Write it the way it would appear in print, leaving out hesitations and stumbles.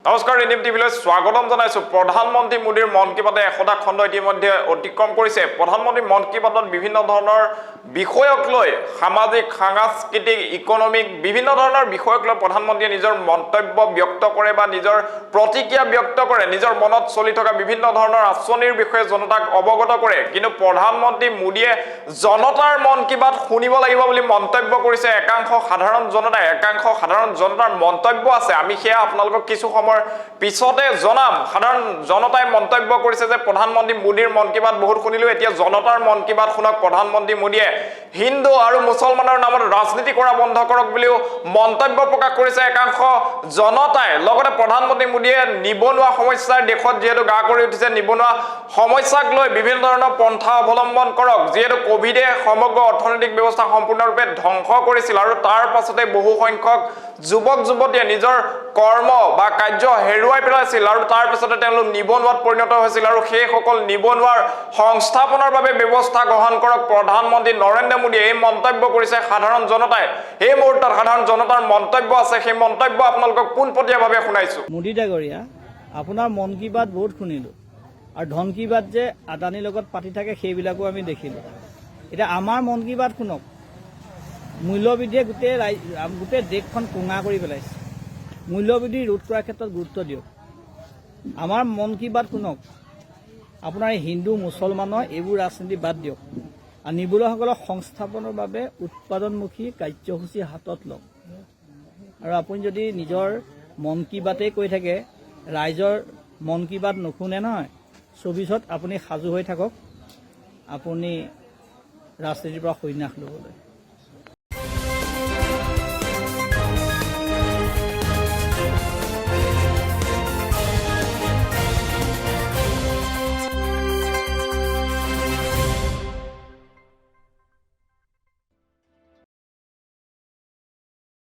নমস্কাৰ এনএম টিভিলৈ স্বাগতম জনাইছো। প্ৰধানমন্ত্ৰী মোদীৰ মন কী বাতে ১০০টা খণ্ড ইতিমধ্যে অতিক্ৰম কৰিছে। প্ৰধানমন্ত্ৰী মন কী বাতত বিভিন্ন ধৰণৰ বিষয়ক লৈ সামাজিক, সাংস্কৃতিক, ইকনমিক বিভিন্ন ধৰণৰ বিষয়ক লৈ প্ৰধানমন্ত্ৰীয়ে নিজৰ মন্তব্য ব্যক্ত কৰে বা নিজৰ প্ৰতিক্ৰিয়া ব্যক্ত কৰে, নিজৰ মনত চলি থকা বিভিন্ন ধৰণৰ আঁচনিৰ বিষয়ে জনতাক অৱগত কৰে। কিন্তু প্ৰধানমন্ত্ৰী মোদীয়ে জনতাৰ মন কী বাত শুনিব লাগিব বুলি মন্তব্য কৰিছে একাংশ সাধাৰণ জনতাই। একাংশ সাধাৰণ জনতাৰ মন্তব্য আছে, আমি সেয়া আপোনালোকক কিছু পিছতে জনাম। সাধাৰণ জনতাই মন্তব্য কৰিছে যে প্ৰধানমন্ত্ৰী মোদীৰ মন কী বাত বহুত শুনিলো, এতিয়া জনতাৰ মন কী বাত শুনক। প্ৰধানমন্ত্ৰী মোদীয়ে হিন্দু আৰু মুছলমানৰ নামত ৰাজনীতি কৰা বন্ধ কৰক বুলিও মন্তব্য প্ৰকাশ কৰিছে একাংশ জনতাই। লগতে প্ৰধানমন্ত্ৰী মোদীয়ে নিবনুৱা সমস্যাৰ দেশত যিহেতু গা কৰি উঠিছে, নিবনুৱা সমস্যাক লৈ বিভিন্ন ধৰণৰ পন্থা অৱলম্বন কৰক। যিহেতু কোভিডে সমগ্ৰ অৰ্থনৈতিক ব্যৱস্থা সম্পূৰ্ণৰূপে ধ্বংস কৰিছিল আৰু তাৰ পাছতে বহু সংখ্যক যুৱক যুৱতীয়ে নিজৰ কৰ্ম বা কাৰ্য হেৰুৱাই পেলাইছিল আৰু তাৰ পিছতে তেওঁলোক নিবনুৱাত পৰিণত হৈছিল আৰু সেইসকল নিবনুৱাৰ সংস্থাপনৰ বাবে ব্যৱস্থা গ্ৰহণ কৰক প্ৰধানমন্ত্ৰী নৰেন্দ্ৰ মোদীয়ে। এই মন্তব্য কৰিছে সাধাৰণ জনতাই। এই মুহূৰ্তত সাধাৰণ জনতাৰ মন্তব্য আছে, সেই মন্তব্য আপোনালোকক পোনপটীয়াভাৱে শুনাইছো। মোদী ডাঙৰীয়া, আপোনাৰ মন কী বাত বহুত শুনিলোঁ আৰু ধন কী বাত যে আদানীৰ লগত পাতি থাকে সেইবিলাকো আমি দেখিলোঁ। এতিয়া আমাৰ মন কী বাত শুনক। মূল্যবৃদ্ধিয়ে গোটেই দেশখন কোঙা কৰি পেলাইছে। মূল্যবৃদ্ধি ৰোধ কৰাৰ ক্ষেত্ৰত গুৰুত্ব দিয়ক। আমাৰ মন কী বাত শুনক। আপোনাৰ হিন্দু মুছলমানৰ এইবোৰ ৰাজনীতি বাদ দিয়ক আৰু নিবনুৱাসকলক সংস্থাপনৰ বাবে উৎপাদনমুখী কাৰ্যসূচী হাতত লওক। আৰু আপুনি যদি নিজৰ মন কী বাতেই কৈ থাকে, ৰাইজৰ মন কী বাত নুশুনে নহয়, ২৪ত আপুনি সাজু হৈ থাকক আপুনি ৰাজনীতিৰ পৰা সন্যাস ল'বলৈ।